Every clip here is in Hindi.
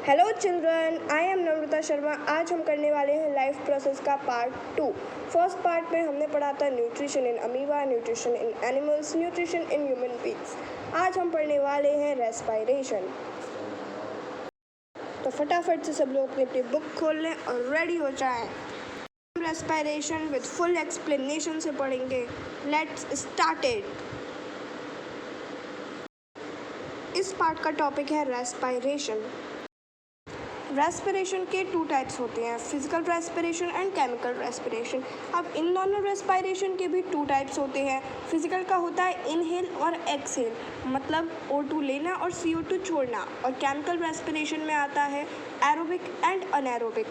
हेलो चिल्ड्रन, आई एम नम्रता शर्मा। आज हम करने वाले हैं लाइफ प्रोसेस का पार्ट 2। फर्स्ट पार्ट में हमने पढ़ा था nutrition in amoeba, nutrition in animals, nutrition in human beings. आज हम पढ़ने वाले हैं रेस्पिरेशन। तो फटाफट से सब लोग अपनी अपनी बुक खोल लें और रेडी हो जाएं। हम रेस्पिरेशन विद फुल एक्सप्लेनेशन से पढ़ेंगे। Let's start it. इस पार्ट का टॉपिक है रेस्पिरेशन। रेस्पिरेशन के 2 टाइप्स होते हैं, physical respiration and chemical respiration. अब इन दोनों रेस्पिरेशन के भी 2 टाइप्स होते हैं। फिजिकल का होता है इनहेल और एक्सहेल, मतलब O2 लेना और CO2 छोड़ना। और केमिकल रेस्पिरेशन में आता है एरोबिक एंड अनएरोबिक।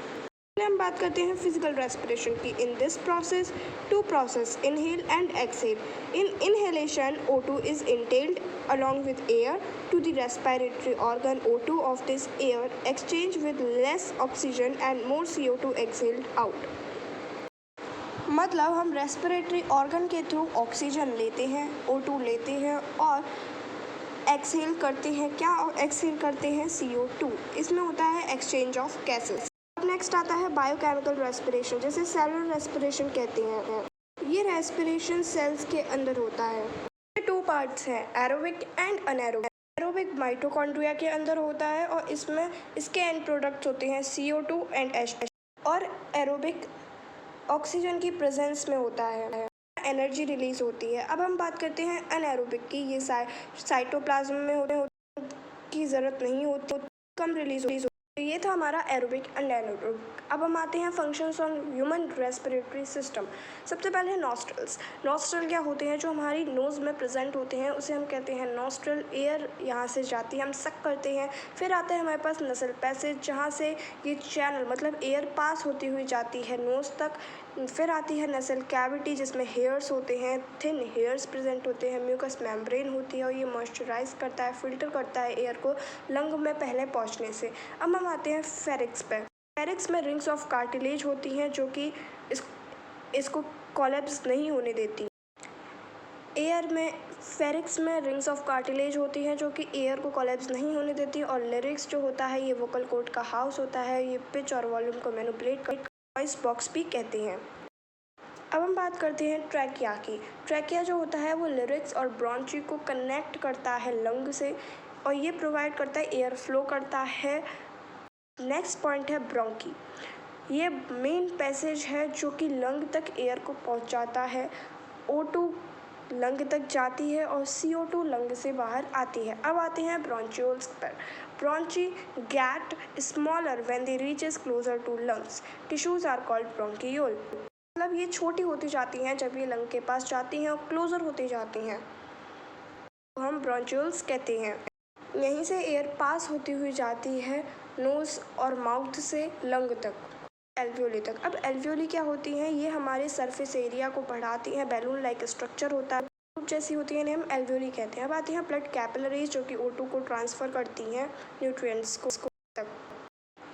हम बात करते हैं फिजिकल रेस्पिरेशन की। In this process 2 process, inhale and exhale. In inhalation O2 is inhaled along with air to the respiratory organ. O2 of this air exchange with less oxygen and more CO2 exhaled out. मतलब हम रेस्पिरेटरी ऑर्गन के थ्रू ऑक्सीजन लेते हैं, O2 लेते हैं और एक्सहेल करते हैं। क्या एक्सहेल करते हैं? CO2। इसमें होता है एक्सचेंज ऑफ गैसेस। नेक्स्ट आता है बायोकेमिकल रेस्पिरेशन, जिसे सेलुलर रेस्पिरेशन कहते हैं। ये रेस्पिरेशन सेल्स के अंदर होता है। ये 2 पार्ट्स हैं, aerobic and anaerobic. Aerobic mitochondria के अंदर होता है और इसमें इसके एंड प्रोडक्ट्स होते हैं CO2 एंड H। और एरोबिक ऑक्सीजन की प्रेजेंस में होता है, एनर्जी रिलीज होती है। अब हम बात करते हैं अनएरोबिक की। ये साइटोप्लाज्म में होते की ज़रूरत नहीं होती, कम रिलीज होती। ये था हमारा एरोबिक एंड एनारोबिक। अब हम आते हैं functions on human respiratory system. सबसे पहले नॉस्ट्रल्स। नॉस्ट्रल क्या होते हैं? जो हमारी नोज़ में प्रेजेंट होते हैं उसे हम कहते हैं नॉस्ट्रल। एयर यहाँ से जाती है, हम सक करते हैं। फिर आता है हमारे पास नसल पैसेज, जहाँ से ये चैनल मतलब एयर पास होती हुई जाती है नोज़ तक। फिर आती है नसल कैविटी, जिसमें हेयर्स होते हैं, थिन हेयर्स प्रेजेंट होते हैं। म्यूकस मेम्ब्रेन होती है और ये मॉइस्चराइज करता है, फिल्टर करता है एयर को लंग में पहले पहुंचने से। अब हम आते हैं फेरिक्स पे। फेरिक्स में रिंग्स ऑफ कार्टिलेज होती हैं जो कि इसको कोलैप्स नहीं होने देती। एयर में फेरिक्स में रिंग्स ऑफ कार्टिलेज होती हैं जो कि एयर को कोलैप्स नहीं होने देती। और लिरिक्स जो होता है ये वोकल कॉर्ड का हाउस होता है, ये पिच और वॉल्यूम को मैनिपुलेट कर वॉइस बॉक्स भी कहते हैं। अब हम बात करते हैं ट्रैकिया की। ट्रैकिया जो होता है वो लिरिक्स और ब्रॉन्ची को कनेक्ट करता है लंग से और ये प्रोवाइड करता है एयर फ्लो करता है। नेक्स्ट पॉइंट है ब्रोंकी। ये मेन पैसेज है जो कि लंग तक एयर को पहुंचाता है। O2 लंग तक जाती है और CO2 लंग से बाहर आती है। अब आते हैं ब्रोंचियोल्स पर। Bronchi get smaller when they reaches closer to lungs. Tissues are called bronchiole. मतलब ये छोटी होती जाती हैं जब ये लंग के पास जाती हैं और क्लोजर होती जाती हैं तो हम ब्रोंचियोल्स कहते हैं। यहीं से एयर पास होती हुई जाती है नोज़ और माउथ से लंग तक, एल्वियोली तक। अब एल्वियोली क्या होती हैं? ये हमारे सरफेस एरिया को बढ़ाती हैं। बैलून लाइक स्ट्रक्चर होता है, जैसी होती है, इन्हें हम एल्वियोली कहते हैं। अब आती हैं ब्लड कैपिलरीज जो कि O2 को ट्रांसफ़र करती हैं न्यूट्रिएंट्स को तक।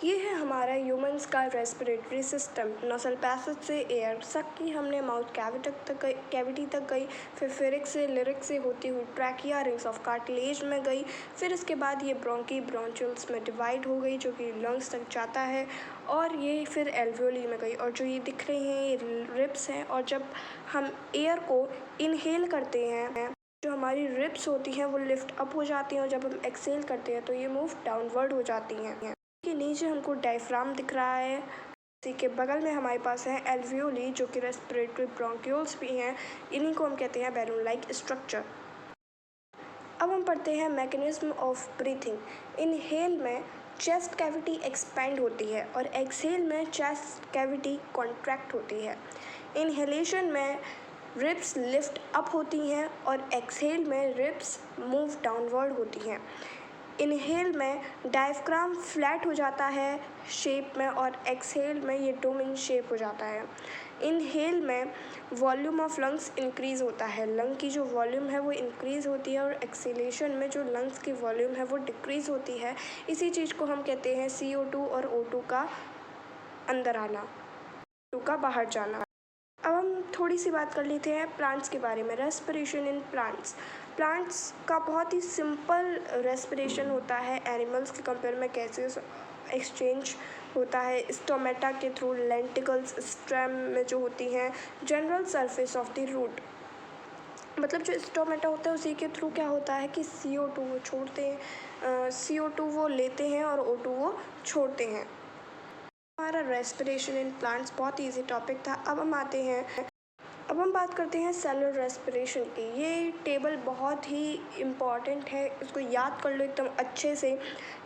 ये है हमारा ह्यूमंस का रेस्पिरेटरी सिस्टम। नसल पैसेज से एयर सक की हमने माउथ कैविटी तक गई, फिर फेरिक्स से लिरिक्स से होती हुई ट्रैकिया रिंग्स ऑफ कार्टिलेज में गई। फिर इसके बाद ये ब्रोंकी ब्रोंचियल्स में डिवाइड हो गई जो कि लंग्स तक जाता है और ये फिर एल्वियोली में गई। और जो ये दिख रही हैं ये रिब्स हैं। और जब हम एयर को इनहेल करते हैं जो हमारी रिब्स होती हैं वो लिफ्ट अप हो जाती हैं और जब हम एक्सहेल करते हैं तो ये मूव डाउनवर्ड हो जाती हैं। के नीचे हमको डायफ्राम दिख रहा है। इसी के बगल में हमारे पास है एल्वियोली जो कि रेस्पिरेटरी ब्रोंक्यूल्स भी हैं। इन्हीं को हम कहते हैं बैलून लाइक स्ट्रक्चर। अब हम पढ़ते हैं मैकेनिज्म ऑफ ब्रीथिंग। इनहेल में चेस्ट कैविटी एक्सपेंड होती है और एक्सहेल में चेस्ट कैविटी कॉन्ट्रैक्ट होती है। इनहेलेशन में रिब्स लिफ्ट अप होती हैं और एक्सहेल में रिब्स मूव डाउनवर्ड होती हैं। इनहेल में डायफ्राम फ्लैट हो जाता है शेप में और एक्सहेल में ये डोम इन शेप हो जाता है। इनहेल में वॉल्यूम ऑफ लंग्स इंक्रीज़ होता है, लंग की जो वॉल्यूम है वो इंक्रीज़ होती है और एक्सेलेशन में जो लंग्स की वॉल्यूम है वो डिक्रीज़ होती है। इसी चीज़ को हम कहते हैं CO2 और O2 का अंदर आना, O2 का बाहर जाना। अब हम थोड़ी सी बात कर लेते हैं प्लांट्स के बारे में। Respiration in plants. प्लांट्स का बहुत ही सिंपल रेस्पिरेशन होता है, एनिमल्स के कंपेयर में गैसेस एक्सचेंज होता है स्टोमेटा के थ्रू, लेंटिकल्स स्टेम में जो होती हैं, general surface of the root. मतलब जो स्टोमेटा होता है उसी के थ्रू क्या होता है कि CO2 वो छोड़ते हैं, CO2 वो लेते हैं और O2 वो छोड़ते हैं। हमारा रेस्पिरेशन इन प्लांट्स बहुत ईजी टॉपिक था। अब हम बात करते हैं सेलुलर रेस्पिरेशन की। ये टेबल बहुत ही इम्पॉर्टेंट है, इसको याद कर लो एकदम अच्छे से।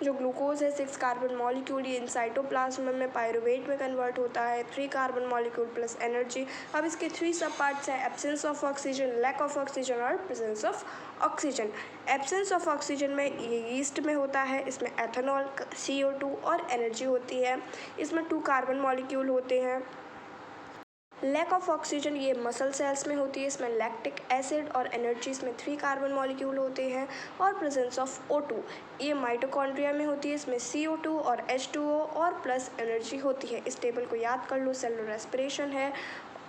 जो ग्लूकोज है 6 कार्बन मॉलिक्यूल, ये इन साइटोप्लाज्म में पायरुवेट में कन्वर्ट होता है, 3 कार्बन मॉलिक्यूल प्लस एनर्जी। अब इसके 3 सब पार्ट्स हैं, absence of oxygen, lack of oxygen और presence of oxygen. Absence of oxygen में ये ईस्ट में होता है, इसमें एथेनॉल, CO2 और एनर्जी होती है। इसमें 2 कार्बन मॉलिक्यूल होते हैं। लैक ऑफ ऑक्सीजन ये मसल सेल्स में होती है, इसमें लैक्टिक एसिड और एनर्जी, इसमें 3 कार्बन मॉलिक्यूल होते हैं। और प्रेजेंस ऑफ O2 ये माइटोकॉन्ड्रिया में होती है, इसमें CO2 और H2O और प्लस एनर्जी होती है। इस टेबल को याद कर लो, सेलुलर रेस्पिरेशन है